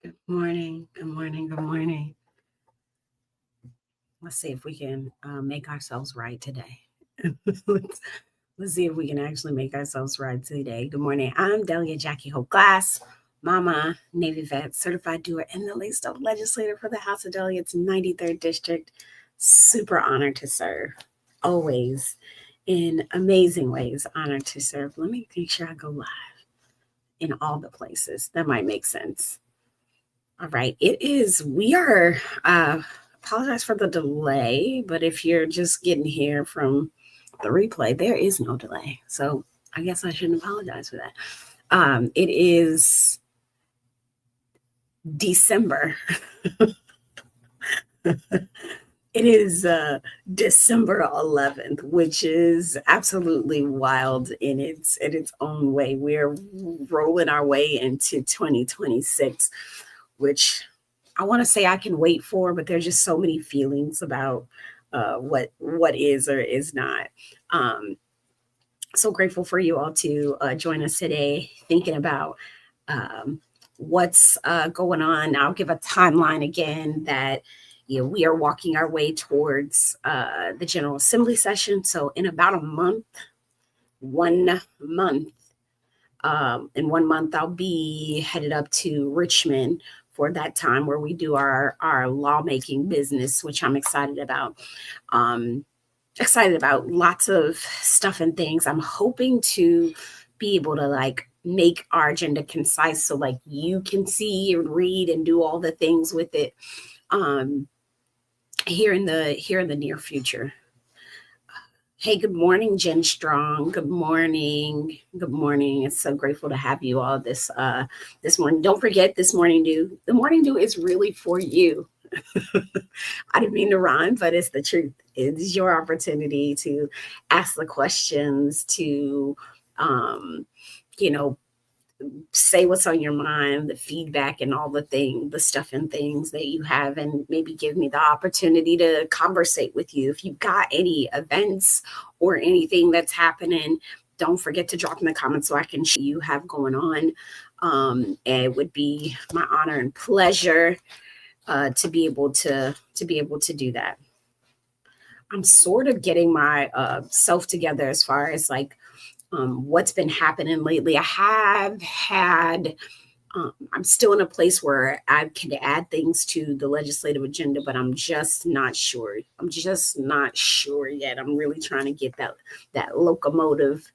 Good morning. Good morning. Good morning. Let's see if we can make ourselves right today. let's, let's see if we can actually make ourselves right today. Good morning. I'm Delia Jackie Hope Glass, Mama, Navy vet, certified doer, and the least of legislator for the House of Delegates 93rd District. Super honored to serve. Always in amazing ways, honored to serve. Let me make sure I go live in all the places. That might make sense. All right. We are, apologize for the delay, but if you're just getting here from the replay, there is no delay. So I guess I shouldn't apologize for that. It is December. It is December 11th, which is absolutely wild in its own way. We're rolling our way into 2026, which I want to say I can wait for, but there's just so many feelings about what is or is not. Um, so grateful for you all to join us today, thinking about um, what's going on. I'll give a timeline again that we are walking our way towards the General Assembly session. So in about a month, 1 month, in 1 month, I'll be headed up to Richmond for that time where we do our lawmaking business, which I'm excited about. Um, Excited about lots of stuff and things. I'm hoping to be able to like make our agenda concise so like you can see and read and do all the things with it um, here in the near future. Hey, good morning, Jen Strong. Good morning. Good morning. It's so grateful to have you all this morning. Don't forget this morning dew. The morning dew is really for you. I didn't mean to rhyme, but it's the truth. It's your opportunity to ask the questions, to um, you know, say what's on your mind, the feedback and all the stuff and things that you have, and maybe give me the opportunity to conversate with you. If you've got any events or anything that's happening, don't forget to drop in the comments so I can share what you have going on. It would be my honor and pleasure to be able to do that. I'm sort of getting my self together as far as like what's been happening lately. I have had, I'm still in a place where I can add things to the legislative agenda, but I'm just not sure. I'm just not sure yet. I'm really trying to get that locomotive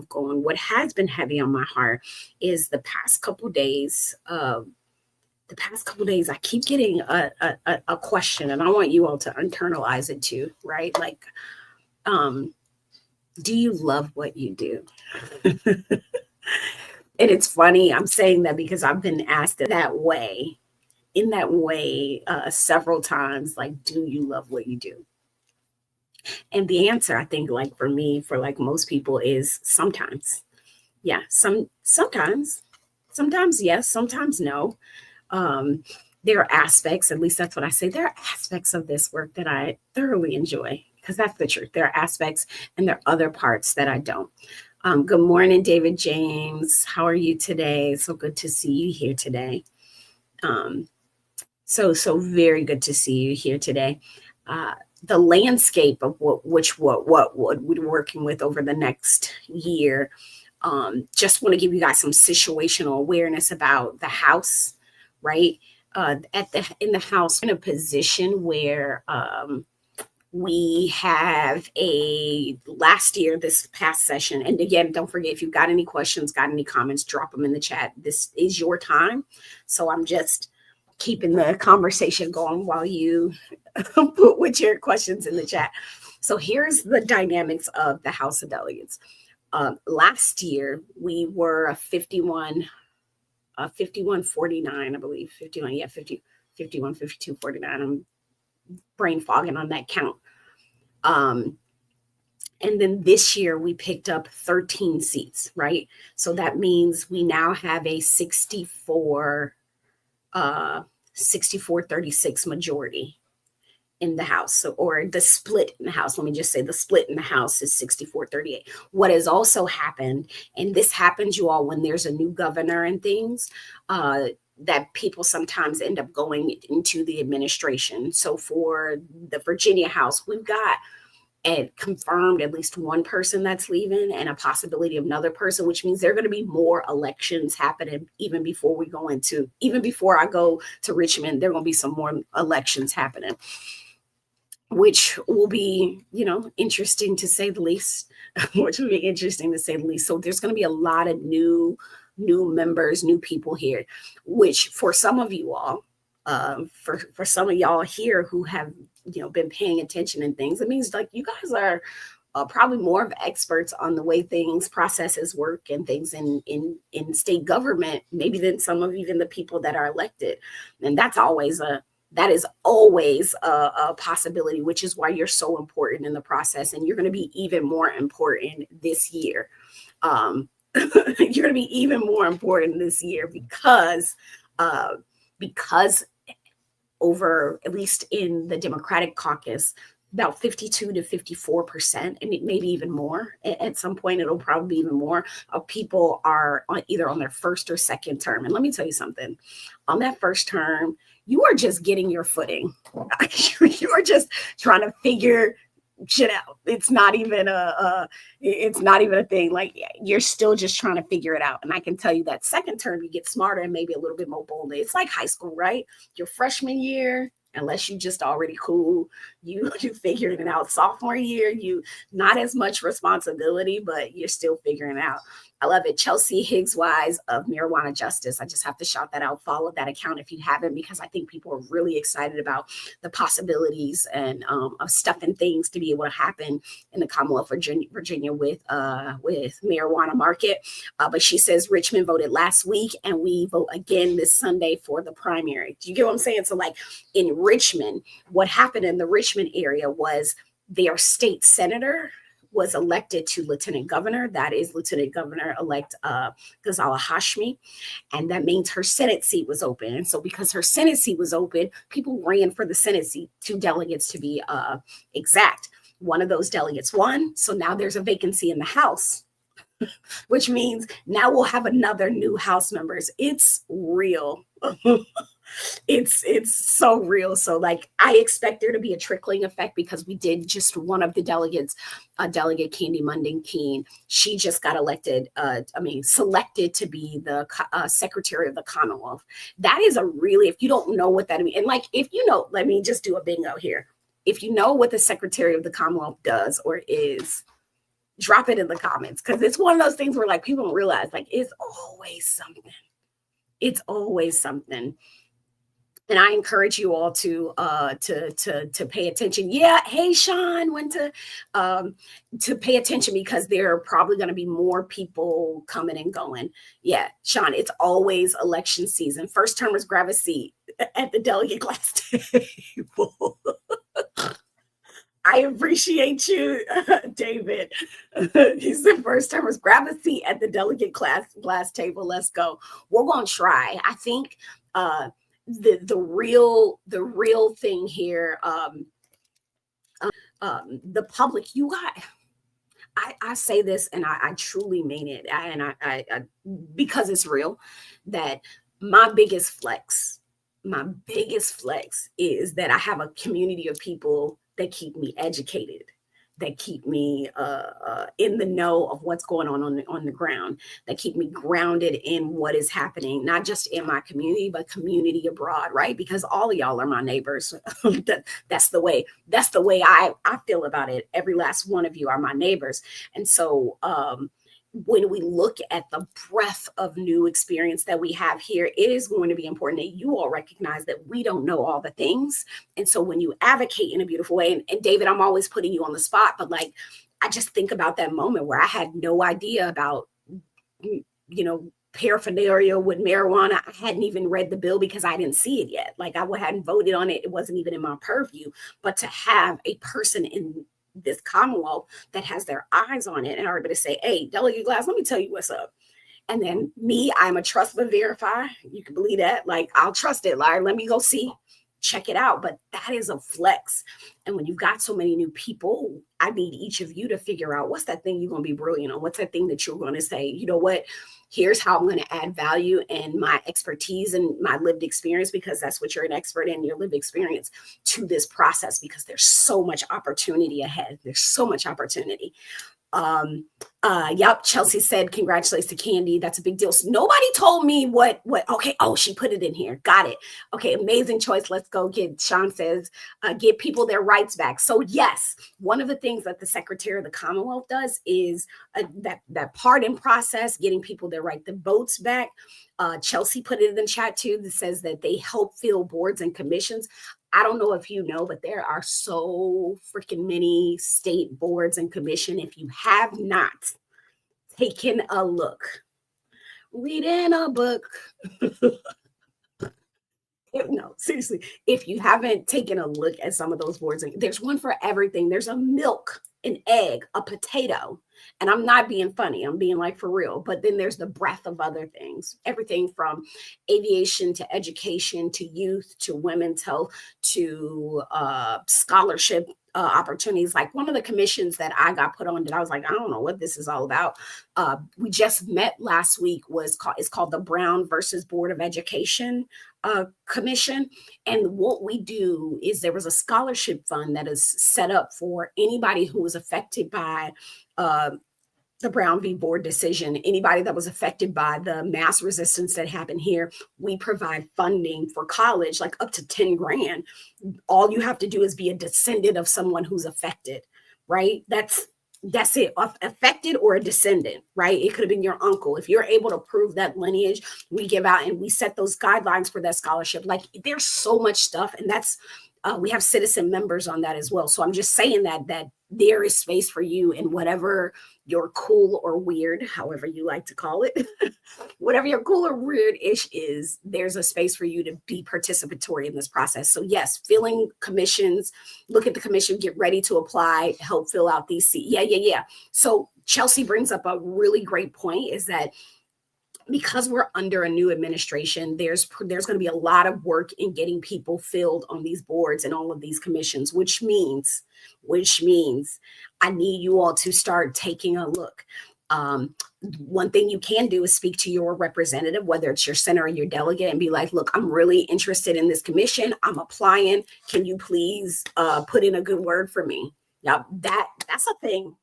going. What has been heavy on my heart is the past couple days I keep getting a question, and I want you all to internalize it too, right? Like, um, do you love what you do? And it's funny, I'm saying that because I've been asked in that way several times, like, do you love what you do? And the answer, I think, like for me, for like most people, is sometimes. Yeah, sometimes yes, sometimes no. Um, there are aspects, at least that's what I say, there are aspects of this work that I thoroughly enjoy, because that's the truth. There are aspects and there are other parts that I don't. Good morning, David James. How are you today? So good to see you here today. Um, so very good to see you here today. Uh, the landscape of what we're working with over the next year. Just want to give you guys some situational awareness about the house, right? In the house, in a position where we have a last year, this past session. And again, don't forget, if you've got any questions, got any comments, drop them in the chat. This is your time. So I'm just keeping the conversation going while you put your questions in the chat. So here's the dynamics of the House of Delegates. Last year, we were a 51-49, I believe. 51, yeah, 51, 52, 49. I'm brain fogging on that count. And then this year we picked up 13 seats, right? So that means we now have a 64-36 majority in the House. So, or the split in the House. Let me just say the split in the House is 64-38. What has also happened, and this happens, you all, when there's a new governor and things, that people sometimes end up going into the administration. So for the Virginia House, we've got and confirmed at least one person that's leaving and a possibility of another person, which means there are going to be more elections happening even before I go to Richmond, there are going to be some more elections happening, which will be, interesting to say the least, So there's going to be a lot of new members, new people here, which for some of you all, for some of y'all here who have, been paying attention and things, it means like you guys are probably more of experts on the way things, processes work and things in state government, maybe than some of even the people that are elected. And that is always a possibility, which is why you're so important in the process. And you're going to be even more important this year. You're going to be even more important this year because over, at least in the Democratic caucus, about 52 to 54%, and maybe even more. At some point, it'll probably be even more of people are either on their first or second term. And let me tell you something. On that first term, you are just getting your footing. You are just trying to figure shit out. It's not even a thing. Like, you're still just trying to figure it out. And I can tell you that second term, you get smarter and maybe a little bit more bold. It's like high school, right? Your freshman year, unless you just already cool, you figuring it out. Sophomore year, you not as much responsibility, but you're still figuring it out. I love it. Chelsea Higgs Wise of Marijuana Justice. I just have to shout that out. Follow that account if you haven't, because I think people are really excited about the possibilities and of stuff and things to be able to happen in the Commonwealth of Virginia with marijuana market. But she says Richmond voted last week and we vote again this Sunday for the primary. Do you get what I'm saying? So like in Richmond, what happened in the Richmond area was their state senator was elected to lieutenant governor. That is Lieutenant Governor-elect Ghazala Hashmi. And that means her Senate seat was open. And so because her Senate seat was open, people ran for the Senate seat, 2 delegates to be exact. One of those delegates won. So now there's a vacancy in the House, which means now we'll have another new House members. It's real. It's so real. So like I expect there to be a trickling effect because we did just one of the delegates, Delegate Candy Munding Keene. She just got selected to be the Secretary of the Commonwealth. That is if you don't know what that means, and like if you know, let me just do a bingo here. If you know what the Secretary of the Commonwealth does or is, drop it in the comments, because it's one of those things where like people don't realize like it's always something. It's always something. And I encourage you all to pay attention. Yeah, hey Sean, when to pay attention because there are probably going to be more people coming and going. Yeah, Sean, it's always election season. First termers grab a seat at the delegate glass table. I appreciate you, David. He said first termers grab a seat at the delegate glass table. Let's go. We're going to try. I think the real thing here, the public, I say this and I truly mean it, and I because it's real, that my biggest flex is that I have a community of people that keep me educated, that keep me in the know of what's going on the ground, that keep me grounded in what is happening, not just in my community, but community abroad, right? Because all of y'all are my neighbors. That's the way I feel about it. Every last one of you are my neighbors. And so when we look at the breadth of new experience that we have here, it is going to be important that you all recognize that we don't know all the things. And so when you advocate in a beautiful way, and David, I'm always putting you on the spot, but like, I just think about that moment where I had no idea about, paraphernalia with marijuana. I hadn't even read the bill because I didn't see it yet. Like I hadn't voted on it. It wasn't even in my purview, but to have a person in this Commonwealth that has their eyes on it and are able to say, hey, Delegate Glass, let me tell you what's up. And then me, I'm a trust but verify. You can believe that. Like, I'll trust it. Like, let me go see. check it out. But that is a flex. And when you've got so many new people, I need each of you to figure out what's that thing you're going to be brilliant on. What's that thing that you're going to say, you know what, here's how I'm going to add value and my expertise and my lived experience, because that's what you're an expert in, your lived experience, to this process, because there's so much opportunity ahead. There's so much opportunity. Yep. Chelsea said, congratulations to Candy. That's a big deal. So nobody told me what, okay. Oh, she put it in here. Got it. Okay. Amazing choice. Let's go get, Sean says, give people their rights back. So yes, one of the things that the Secretary of the Commonwealth does is that pardon process, getting people their right to votes back. Chelsea put it in the chat too, that says that they help fill boards and commissions. I don't know if you know, but there are so freaking many state boards and commission. If you have not taken a look, reading a book. No, seriously, if you haven't taken a look at some of those boards, there's one for everything. There's a milk, an egg, a potato. And I'm not being funny. I'm being like for real. But then there's the breadth of other things, everything from aviation to education to youth to women's health to scholarship opportunities. Like one of the commissions that I got put on that I was like, I don't know what this is all about. We just met last week it's called the Brown versus Board of Education Commission. And what we do is there was a scholarship fund that is set up for anybody who was affected by the Brown v. Board decision, anybody that was affected by the mass resistance that happened here. We provide funding for college, like up to 10 grand. All you have to do is be a descendant of someone who's affected, right? That's it, affected or a descendant, right? It could have been your uncle. If you're able to prove that lineage, we give out and we set those guidelines for that scholarship. Like there's so much stuff, and that's we have citizen members on that as well. So I'm just saying that there is space for you in whatever your cool or weird, however you like to call it, whatever your cool or weird-ish is, there's a space for you to be participatory in this process. So yes, filling commissions, look at the commission, get ready to apply, help fill out these seats. Yeah. So Chelsea brings up a really great point, is that because we're under a new administration, there's going to be a lot of work in getting people filled on these boards and all of these commissions, which means I need you all to start taking a look. One thing you can do is speak to your representative, whether it's your senator or your delegate, and be like, look, I'm really interested in this commission. I'm applying. Can you please put in a good word for me? Now that's a thing.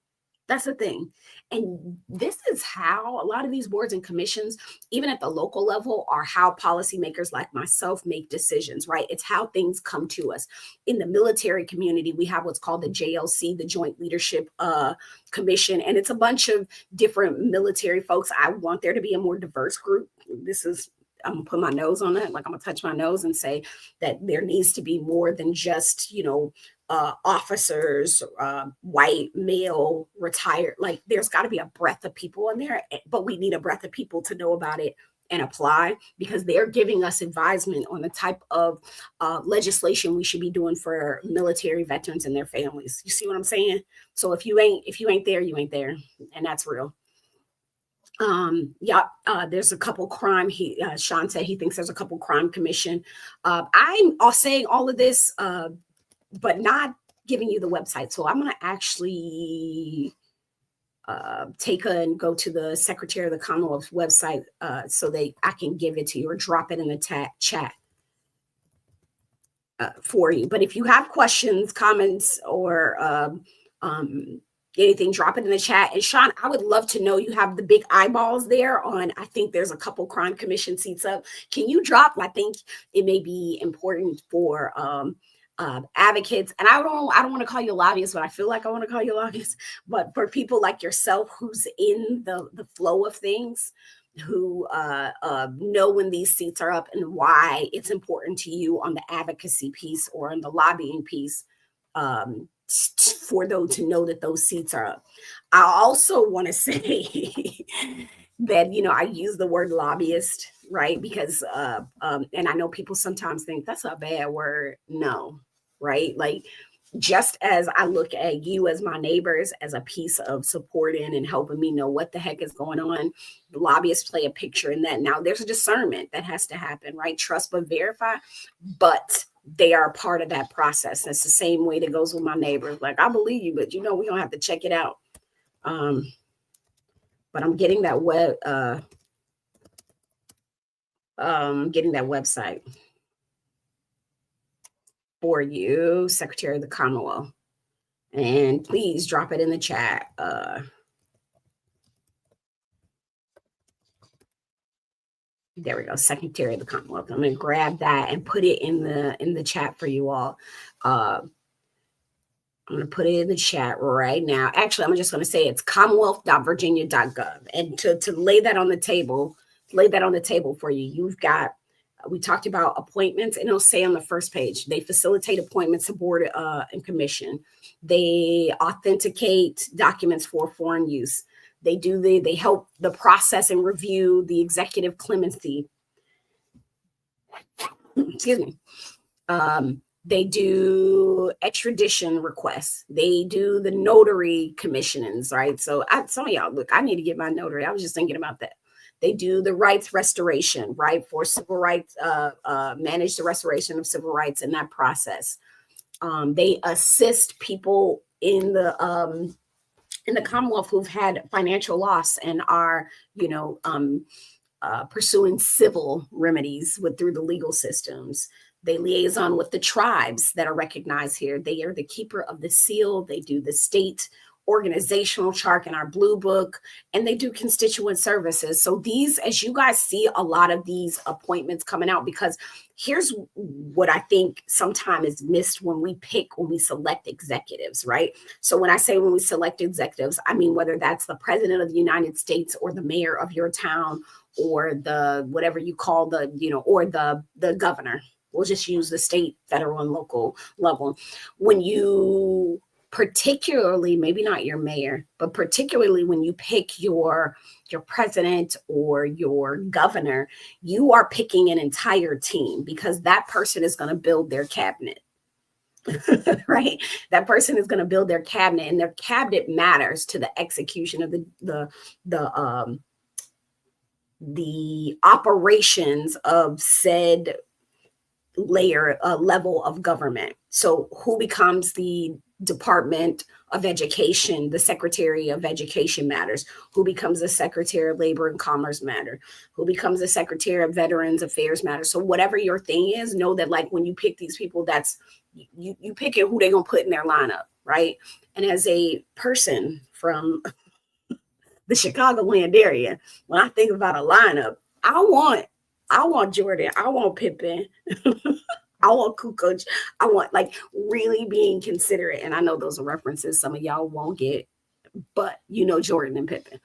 That's the thing. And this is how a lot of these boards and commissions, even at the local level, are how policymakers like myself make decisions, right? It's how things come to us. In the military community, we have what's called the JLC, the Joint Leadership Commission, and it's a bunch of different military folks. I want there to be a more diverse group. I'm gonna put my nose on that. Like I'm gonna touch my nose and say that there needs to be more than just, officers, white, male, retired. Like there's got to be a breadth of people in there, but we need a breadth of people to know about it and apply, because they're giving us advisement on the type of legislation we should be doing for military veterans and their families. You see what I'm saying? So if you ain't there, you ain't there, and that's real. There's a couple crime. Sean said he thinks there's a couple crime commission. I'm saying all of this, but not giving you the website. So I'm going to actually take and go to the Secretary of the Commonwealth website so I can give it to you or drop it in the chat for you. But if you have questions, comments, or anything, drop it in the chat. And Sean, I would love to know, you have the big eyeballs there on, I think there's a couple crime commission seats up. Can you drop? I think it may be important for advocates. And I don't want to call you a lobbyist, but I feel like I want to call you a lobbyist. But for people like yourself, who's in the flow of things, who know when these seats are up and why it's important to you on the advocacy piece or on the lobbying piece, for those to know that those seats are up. I also want to say that, I use the word lobbyist, right? Because, and I know people sometimes think that's a bad word. No, right? Like, just as I look at you as my neighbors as a piece of supporting and helping me know what the heck is going on, the lobbyists play a picture in that. Now, there's a discernment that has to happen, right? Trust but verify. But they are a part of that process. That's the same way that goes with my neighbors. Like, I believe you, but we don't have to check it out. But I'm getting that getting that website for you, Secretary of the Commonwealth. And please drop it in the chat. There we go, Secretary of the Commonwealth. I'm going to grab that and put it in the chat for you all. I'm going to put it in the chat right now. Actually, I'm just going to say it's commonwealth.virginia.gov. And to lay that on the table for you, you've got, we talked about appointments, and it'll say on the first page, they facilitate appointments to board and commission. They authenticate documents for foreign use. They help the process and review the executive clemency. Excuse me. They do extradition requests. They do the notary commissionings, right? So some of y'all, look, I need to get my notary. I was just thinking about that. They do the rights restoration, right? For civil rights, manage the restoration of civil rights in that process. They assist people in the Commonwealth who've had financial loss and are, pursuing civil remedies through the legal systems. They liaison with the tribes that are recognized here. They are the keeper of the seal. They do the state organizational chart in our blue book, and they do constituent services. So these, as you guys see a lot of these appointments coming out, because here's what I think sometimes is missed when we select executives, right? So when I say when we select executives, I mean whether that's the president of the United States or the mayor of your town or the whatever you call or the governor. We'll just use the state, federal, and local level. When you particularly, maybe not your mayor, but particularly when you pick your president or your governor, you are picking an entire team, because that person is going to build their cabinet. Right? That person is going to build their cabinet, and their cabinet matters to the execution of the operations of said level of government. So who becomes the Department of Education? The Secretary of Education matters. Who becomes the Secretary of Labor and Commerce matter? Who becomes the Secretary of Veterans Affairs matter? So whatever your thing is, know that like when you pick these people, that's you pick it who they're gonna put in their lineup, right? And as a person from the Chicagoland area, when I think about a lineup, I want Jordan, I want Pippen, I want Kukoc, I want like really being considerate. And I know those are references some of y'all won't get, but Jordan and Pippen.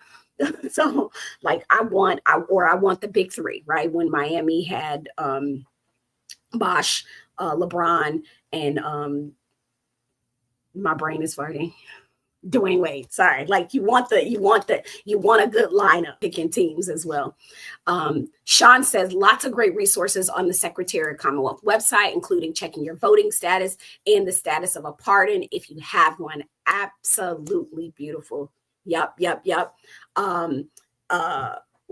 So like I want the big three, right? When Miami had Bosh, LeBron, and my brain is farting. Dwayne Wade, sorry. Like you want a good lineup picking teams as well. Sean says lots of great resources on the Secretary of Commonwealth website, including checking your voting status and the status of a pardon if you have one. Absolutely beautiful. Yep.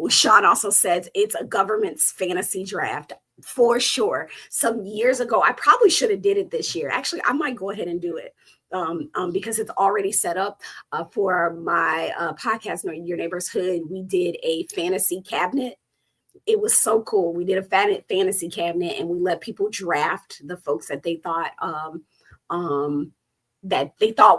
Sean also says it's a government's fantasy draft. For sure. Some years ago, I probably should have did it this year. Actually, I might go ahead and do it. Because it's already set up for my podcast, Your Neighbor's Hood. We did a fantasy cabinet. It was so cool. We did a fantasy cabinet, and we let people draft the folks that they thought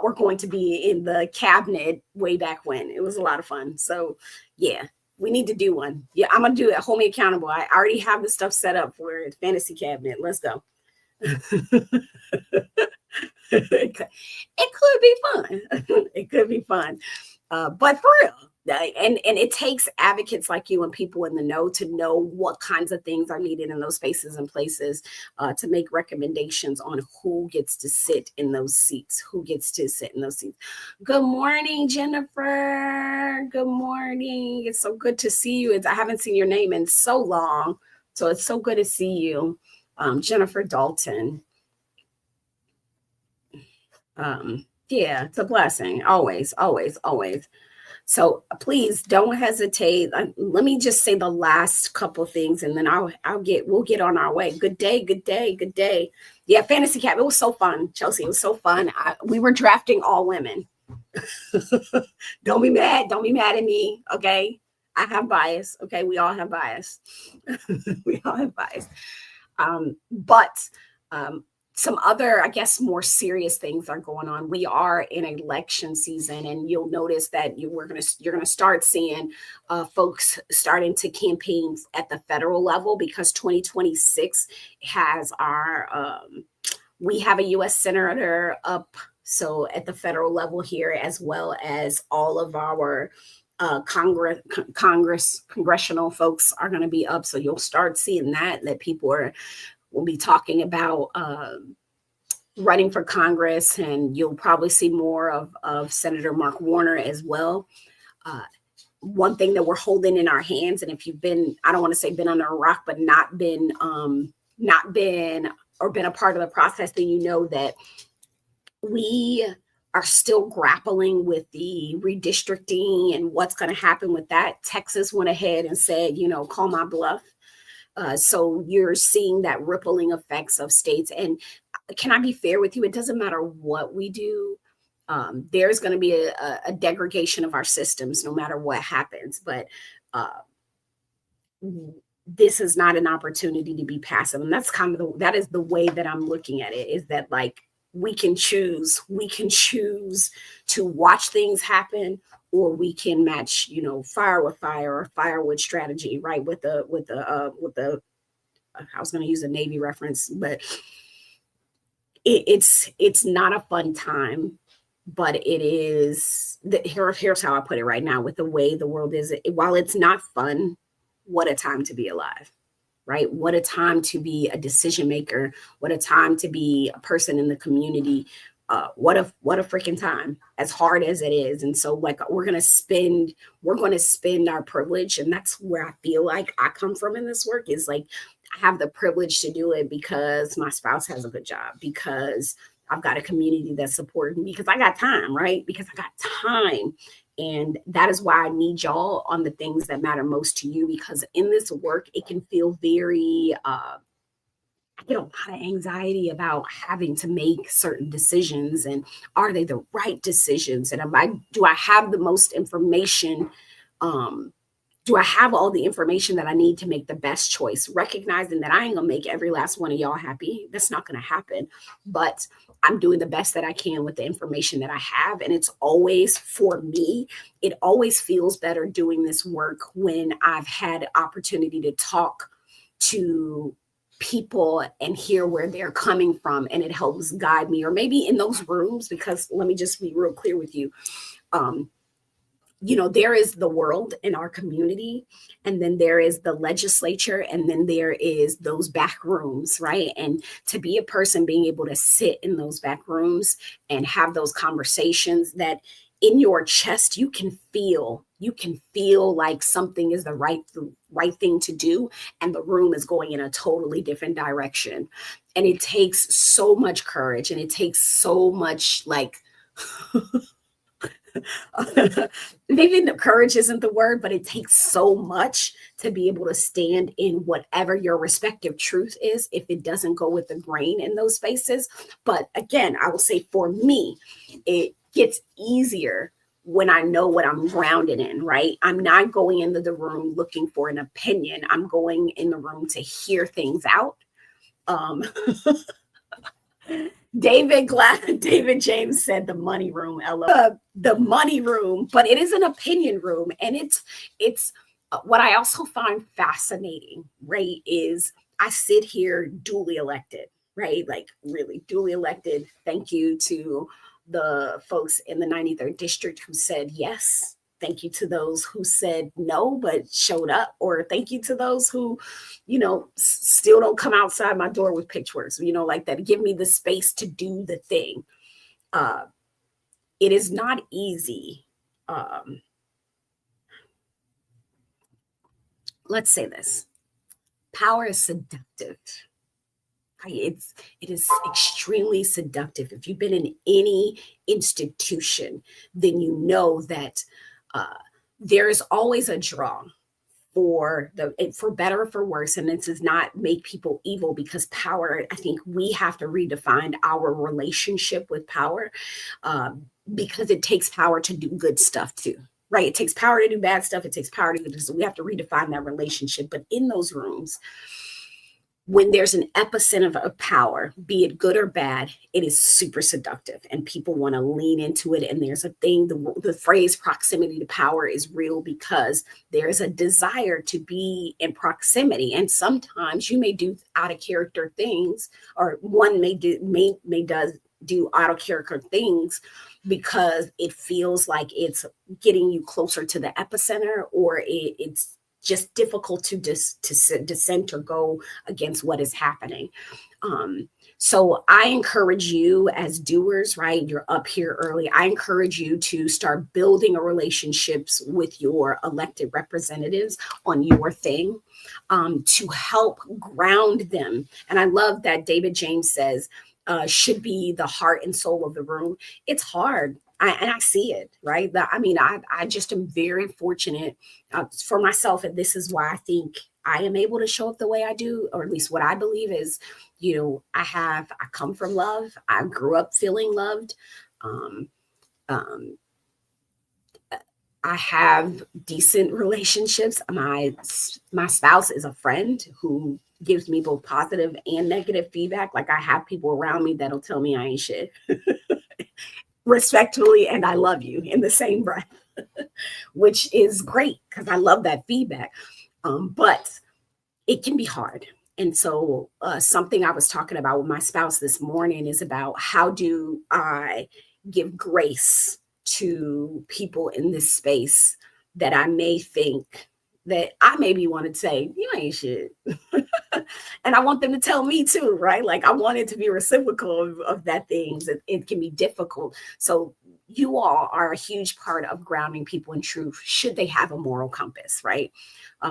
were going to be in the cabinet way back when. It was a lot of fun. So yeah, we need to do one. Yeah, I'm gonna do it. Hold me accountable. I already have the stuff set up for a fantasy cabinet. Let's go. It could be fun. It could be fun. But for real, and it takes advocates like you and people in the know to know what kinds of things are needed in those spaces and places to make recommendations on who gets to sit in those seats. Good morning, Jennifer. Good morning. It's so good to see you. I haven't seen your name in so long, so it's so good to see you, Jennifer Dalton. Yeah, it's a blessing. Always. So please don't hesitate. Let me just say the last couple things, and then we'll get on our way. Good day, good day, good day. Yeah, Fantasy Cap. It was so fun, Chelsea. It was so fun. We were drafting all women. Don't be mad. Don't be mad at me. Okay. I have bias. Okay. We all have bias. We all have bias. But some other, I guess, more serious things are going on. We are in election season, and you'll notice that you're gonna start seeing folks starting to campaign at the federal level, because 2026 has we have a U.S. senator up, so at the federal level here, as well as all of our congressional folks are going to be up. So you'll start seeing that people will be talking about running for Congress, and you'll probably see more of Senator Mark Warner as well. One thing that we're holding in our hands, and if you've been, I don't want to say been under a rock, but not been or been a part of the process, then you know that we are still grappling with the redistricting and what's going to happen with that. Texas went ahead and said, call my bluff. So you're seeing that rippling effects of states. And can I be fair with you? It doesn't matter what we do. There's going to be a degradation of our systems no matter what happens. But this is not an opportunity to be passive. And that's that is the way that I'm looking at it, is that we can choose to watch things happen, or we can match, fire with fire, or firewood strategy, right? With the I was going to use a Navy reference, but it's not a fun time, but it is. Here's how I put it right now, with the way the world is. While it's not fun, what a time to be alive. Right? What a time to be a decision maker. What a time to be a person in the community. What a freaking time, as hard as it is. And so we're going to spend our privilege. And that's where I feel like I come from in this work, is I have the privilege to do it because my spouse has a good job, because I've got a community that supports me, because I got time, right? Because I got time. And that is why I need y'all on the things that matter most to you, because in this work, it can feel very, I get a lot of anxiety about having to make certain decisions, and are they the right decisions? And do I have the most information? Do I have all the information that I need to make the best choice? Recognizing that I ain't gonna make every last one of y'all happy. That's not gonna happen. But I'm doing the best that I can with the information that I have. And it's always, for me, it always feels better doing this work when I've had opportunity to talk to people and hear where they're coming from, and it helps guide me. Or maybe in those rooms, because let me just be real clear with you. There is the world in our community, and then there is the legislature, and then there is those back rooms, right? And to be a person being able to sit in those back rooms and have those conversations, that in your chest, you can feel like something is the right thing to do, and the room is going in a totally different direction. And it takes so much courage, and it takes so much maybe the courage isn't the word, but it takes so much to be able to stand in whatever your respective truth is, if it doesn't go with the grain in those spaces. But again, I will say, for me, it gets easier when I know what I'm grounded in, right? I'm not going into the room looking for an opinion. I'm going in the room to hear things out. David James said the money room, the money room, but it is an opinion room. And it's what I also find fascinating, right, is I sit here duly elected, right? Really duly elected. Thank you to the folks in the 93rd district who said yes. Thank you to those who said no but showed up, or thank you to those who, still don't come outside my door with pitchforks, that give me the space to do the thing. It is not easy. Let's say this: power is seductive. It is extremely seductive. If you've been in any institution, then you know that there's always a draw for better or for worse. And this does not make people evil, because power, I think we have to redefine our relationship with power, because it takes power to do good stuff too. Right? It takes power to do bad stuff. It takes power to do this. So we have to redefine that relationship. But in those rooms, when there's an epicenter of power, be it good or bad, it is super seductive and people want to lean into it. And there's a thing, the phrase proximity to power is real, because there's a desire to be in proximity. And sometimes you may do out of character things, or one may do out of character things because it feels like it's getting you closer to the epicenter, or it's just difficult to dissent or go against what is happening. So I encourage you as doers, right? You're up here early. I encourage you to start building a relationships with your elected representatives on your thing, to help ground them. And I love that David James says, should be the heart and soul of the room. It's hard. And I see it, right? I just am very fortunate for myself. And this is why I think I am able to show up the way I do, or at least what I believe is, I come from love. I grew up feeling loved. I have decent relationships. My spouse is a friend who gives me both positive and negative feedback. Like, I have people around me that'll tell me I ain't shit. Respectfully, and I love you in the same breath, which is great because I love that feedback. But it can be hard. And so something I was talking about with my spouse this morning is about, how do I give grace to people in this space that I may think that I maybe want to say, you ain't shit. And I want them to tell me too, right? Like, I want it to be reciprocal of that things. It can be difficult. So you all are a huge part of grounding people in truth. Should they have a moral compass, right?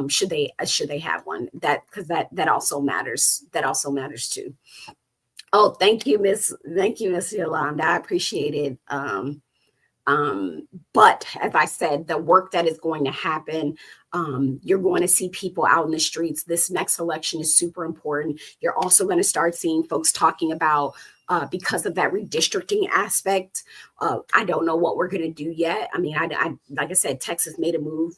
Should they have one? Because that also matters. That also matters too. Oh, thank you, Miss Yolanda. I appreciate it. But as I said, the work that is going to happen, you're going to see people out in the streets. This next election is super important. You're also going to start seeing folks talking about, because of that redistricting aspect. I don't know what we're going to do yet. I mean, I like I said, Texas made a move.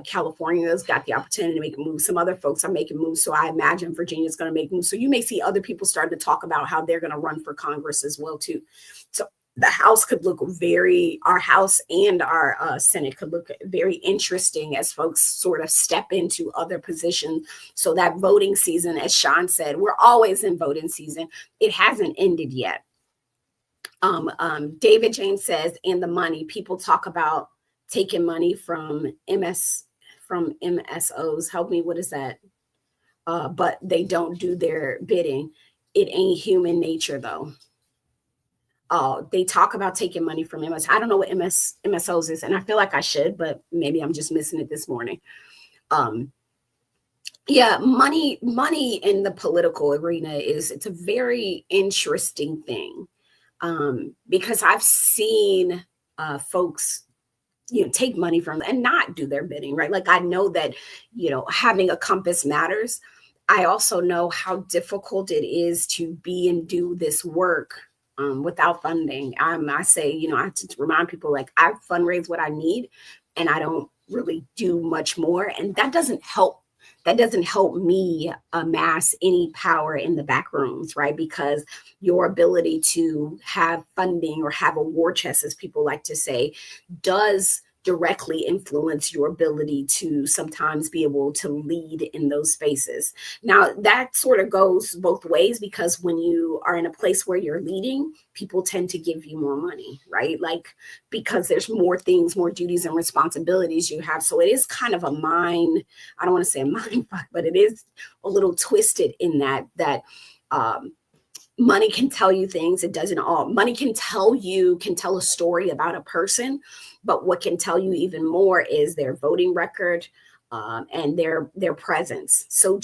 California's got the opportunity to make a move. Some other folks are making moves. So I imagine Virginia's going to make moves. So you may see other people starting to talk about how they're going to run for Congress as well too. So the House could look our House and our Senate could look very interesting as folks sort of step into other positions. So that voting season, as Sean said, we're always in voting season. It hasn't ended yet. David James says, and the money, people talk about taking money from MSOs. Help me, what is that? But they don't do their bidding. It ain't human nature though. They talk about taking money from MS. I don't know what MSOs is, and I feel like I should, but maybe I'm just missing it this morning. Yeah, money in the political arena it's a very interesting thing, because I've seen folks take money from and not do their bidding, right? Like, I know that having a compass matters. I also know how difficult it is to be and do this work without funding. I say, I have to remind people, like, I fundraise what I need and I don't really do much more. And that doesn't help. That doesn't help me amass any power in the back rooms, right? Because your ability to have funding or have a war chest, as people like to say, does directly influence your ability to sometimes be able to lead in those spaces. Now, that sort of goes both ways, because when you are in a place where you're leading, people tend to give you more money, right? Like, because there's more things, more duties and responsibilities you have. So it is kind of I don't want to say a mind fuck, but it is a little twisted in that money can tell you things. It doesn't all. Money can tell a story about a person, but what can tell you even more is their voting record and their presence. So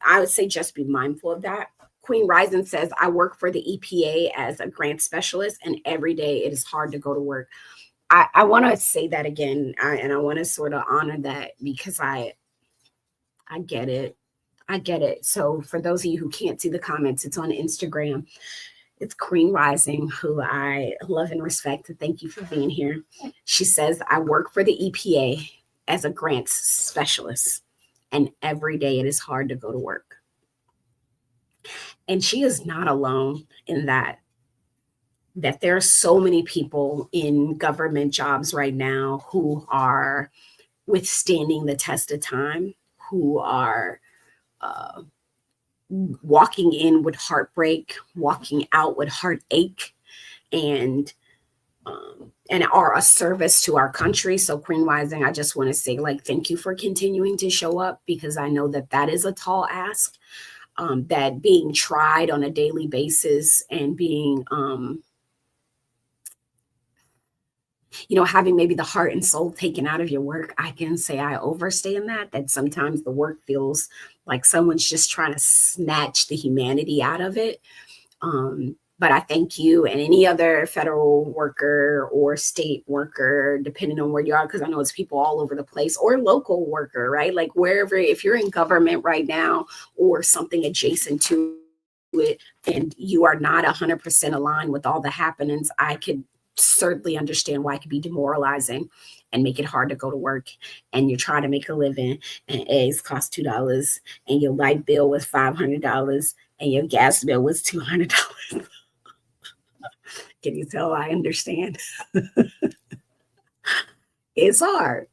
I would say just be mindful of that. Queen Rising says, I work for the EPA as a grant specialist, and every day it is hard to go to work. I want to say that again, and I want to sort of honor that because I get it. I get it. So for those of you who can't see the comments, it's on Instagram. It's Queen Rising, who I love and respect. And thank you for being here. She says, I work for the EPA as a grants specialist, and every day it is hard to go to work. And she is not alone in that there are so many people in government jobs right now who are withstanding the test of time, who are uh, walking in with heartbreak, walking out with heartache, and are a service to our country. So Queen Rising, I just want to say, like, thank you for continuing to show up, because I know that that is a tall ask, that being tried on a daily basis and being, having maybe the heart and soul taken out of your work. I can say I overstand that sometimes the work feels like someone's just trying to snatch the humanity out of it. But I thank you and any other federal worker or state worker, depending on where you are, because I know it's people all over the place, or local worker, right? Like wherever, if you're in government right now or something adjacent to it, and you are not 100% aligned with all the happenings, I could certainly understand why it could be demoralizing and make it hard to go to work. And you're trying to make a living, and eggs cost $2, and your light bill was $500, and your gas bill was $200. Can you tell I understand? It's hard.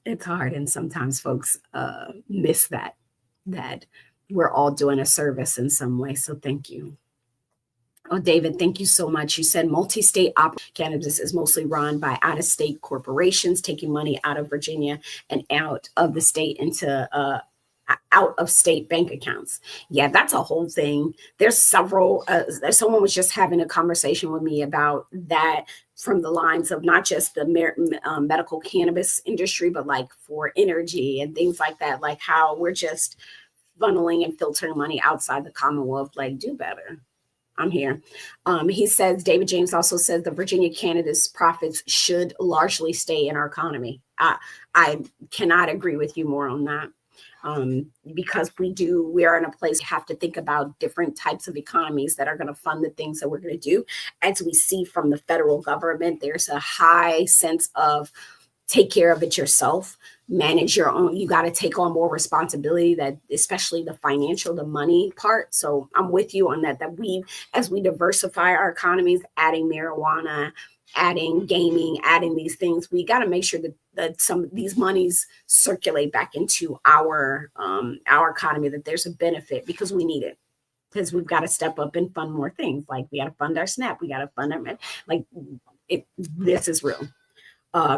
It's hard. And sometimes folks miss that we're all doing a service in some way. So thank you. Oh, David, thank you so much. You said multi-state cannabis is mostly run by out-of-state corporations taking money out of Virginia and out of the state into out of state bank accounts. Yeah, that's a whole thing. There's several, someone was just having a conversation with me about that, from the lines of not just the medical cannabis industry, but like for energy and things like that, like how we're just funneling and filtering money outside the Commonwealth. Like, do better. I'm here. He says, David James also says the Virginia cannabis profits should largely stay in our economy. I cannot agree with you more on that. Because we are in a place we have to think about different types of economies that are going to fund the things that we're going to do. As we see from the federal government, there's a high sense of take care of it yourself, manage your own. You got to take on more responsibility, that especially the financial, the money part. So I'm with you on that as we diversify our economies, adding marijuana, adding gaming, adding these things, we got to make sure that some of these monies circulate back into our economy, that there's a benefit, because we need it. Because we've got to step up and fund more things. Like we got to fund our SNAP. We got to fund this is real.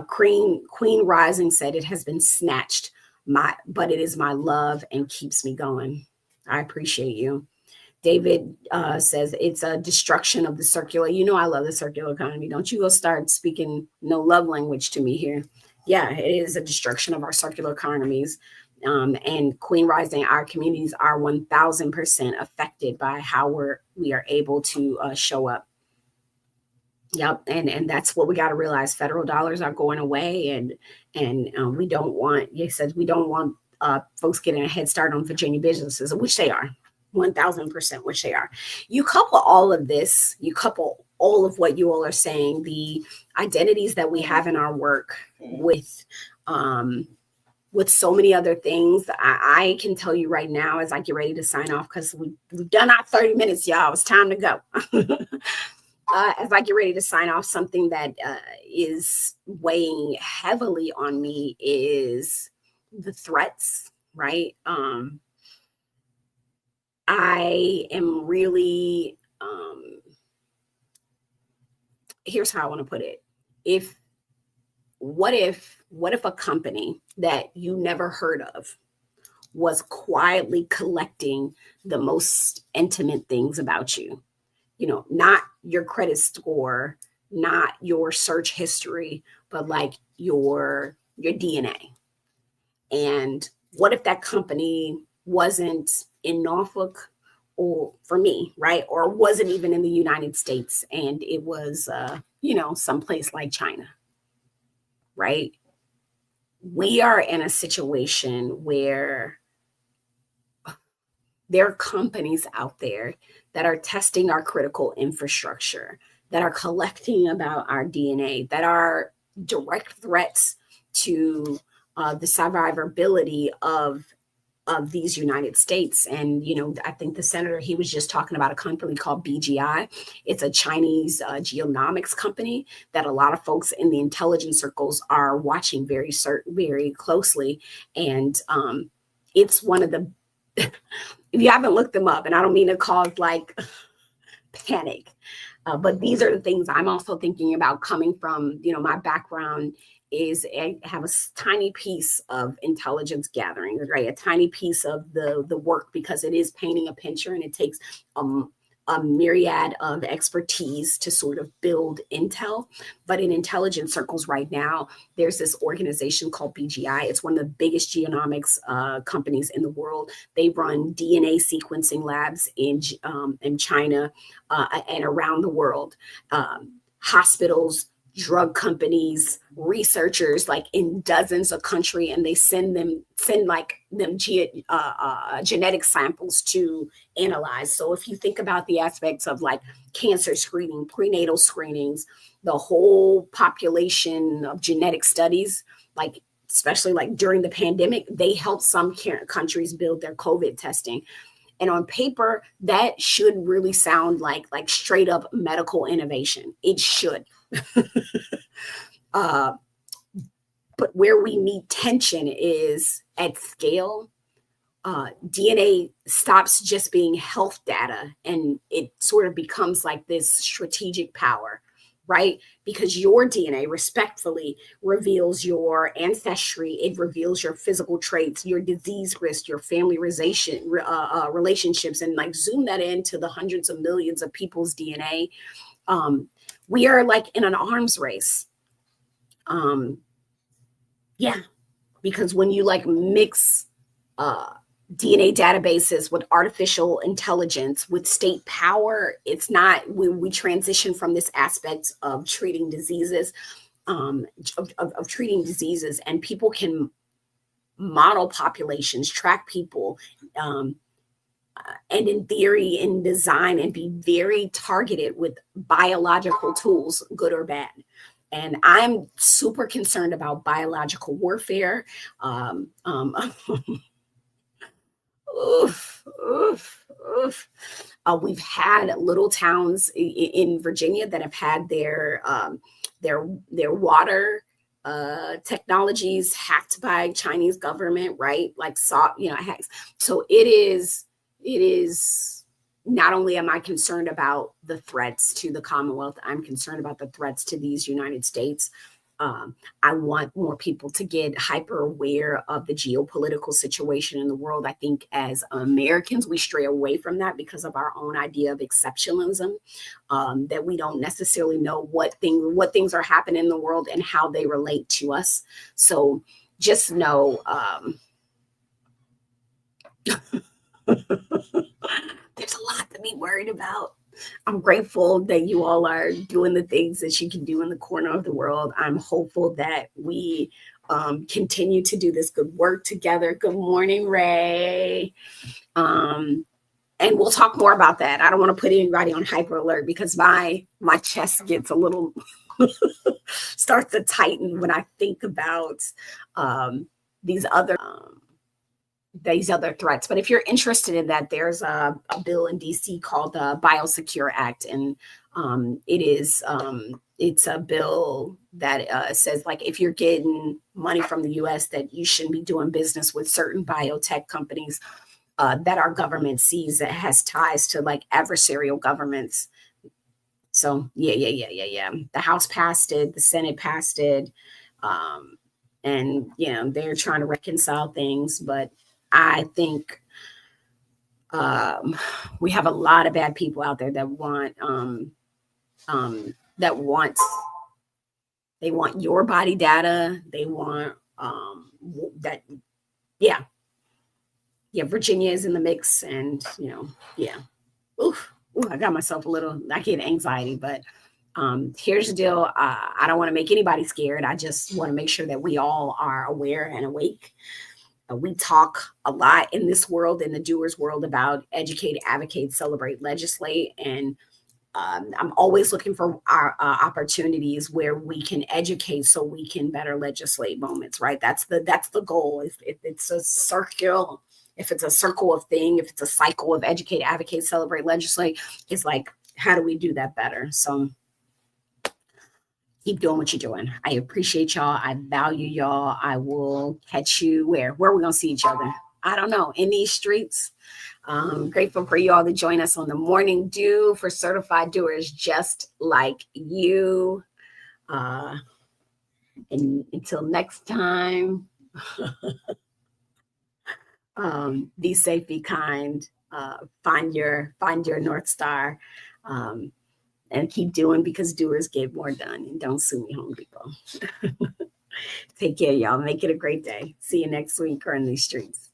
Queen Rising said, it has been snatched, but it is my love and keeps me going. I appreciate you. David says it's a destruction of the circular. I love the circular economy. Don't you go start speaking no love language to me here. Yeah, it is a destruction of our circular economies. And Queen Rising, our communities are 1000% affected by how we are able to show up. Yep, and that's what we got to realize. Federal dollars are going away, and we don't want. You said we don't want folks getting a head start on Virginia businesses, which they are, 1000%, which they are. You couple all of this, you couple all of what you all are saying, the identities that we have in our work with so many other things. I can tell you right now, as I get ready to sign off, because we've done our 30 minutes, y'all. It's time to go. As I get ready to sign off, something that is weighing heavily on me is the threats, right? I am really, here's how I want to put it. What if a company that you never heard of was quietly collecting the most intimate things about you? Not your credit score, not your search history, but like your DNA. And what if that company wasn't in Norfolk, or for me, right? Or wasn't even in the United States, and it was someplace like China, right? We are in a situation where there are companies out there that are testing our critical infrastructure, that are collecting about our DNA, that are direct threats to the survivability of these United States. And, I think the senator, he was just talking about a company called BGI. It's a Chinese genomics company that a lot of folks in the intelligence circles are watching very closely. And it's one of the, if you haven't looked them up, and I don't mean to cause like panic, but these are the things I'm also thinking about coming from, my background is I have a tiny piece of intelligence gathering, right? A tiny piece of the work, because it is painting a picture and it takes a myriad of expertise to sort of build intel. But in intelligence circles right now, there's this organization called BGI. It's one of the biggest genomics companies in the world. They run DNA sequencing labs in China and around the world. Hospitals, drug companies, researchers, like in dozens of countries, and they send them genetic samples to analyze. So if you think about the aspects of like cancer screening, prenatal screenings, the whole population of genetic studies, like especially like during the pandemic, they helped some countries build their COVID testing. And on paper, that should really sound like straight up medical innovation. It should. But where we meet tension is at scale. DNA stops just being health data and it sort of becomes like this strategic power, right? Because your DNA respectfully reveals your ancestry. It reveals your physical traits, your disease risk, your family relationships, and like zoom that into the hundreds of millions of people's DNA. We are like in an arms race. Yeah, because when you like mix DNA databases with artificial intelligence, with state power, it's not, we transition from this aspect of treating diseases, of treating diseases, and people can model populations, track people, and in theory, in design, and be very targeted with biological tools, good or bad. And I'm super concerned about biological warfare. We've had little towns in Virginia that have had their water technologies hacked by Chinese government, right? Like hacks. So it is. Not only am I concerned about the threats to the Commonwealth, I'm concerned about the threats to these United States. I want more people to get hyper aware of the geopolitical situation in the world. I think as Americans, we stray away from that because of our own idea of exceptionalism, that we don't necessarily know what things are happening in the world and how they relate to us. So just know, there's a lot to be worried about. I'm grateful that you all are doing the things that you can do in the corner of the world. I'm hopeful that we continue to do this good work together. Good morning, Ray. And we'll talk more about that. I don't want to put anybody on hyper alert because my chest gets a little starts to tighten when I think about these other threats. But if you're interested in that, there's a bill in DC called the Biosecure Act. And it's a bill that says, like, if you're getting money from the US, that you shouldn't be doing business with certain biotech companies that our government sees that has ties to like adversarial governments. So yeah. The House passed it, the Senate passed it. And they're trying to reconcile things, but I think we have a lot of bad people out there that want they want your body data. They want that. Yeah. Virginia is in the mix, and yeah. Ooh, I got myself I get anxiety, but Here's the deal. I don't want to make anybody scared. I just want to make sure that we all are aware and awake. We talk a lot in this world, in the doers world, about educate, advocate, celebrate, legislate. And I'm always looking for our opportunities where we can educate so we can better legislate moments, right? That's the goal. If it's a circle, if it's a circle of thing, if it's a cycle of educate, advocate, celebrate, legislate, it's like, how do we do that better? So keep doing what you're doing. I appreciate y'all. I value y'all. I will catch you where are we gonna see each other? I don't know, in these streets. Grateful for you all to join us on the Morning Dew for certified doers just like you. And until next time, be safe, be kind, find your North Star, and keep doing, because doers get more done. And don't sue me, Home Depot. Take care, y'all. Make it a great day. See you next week or in these streets.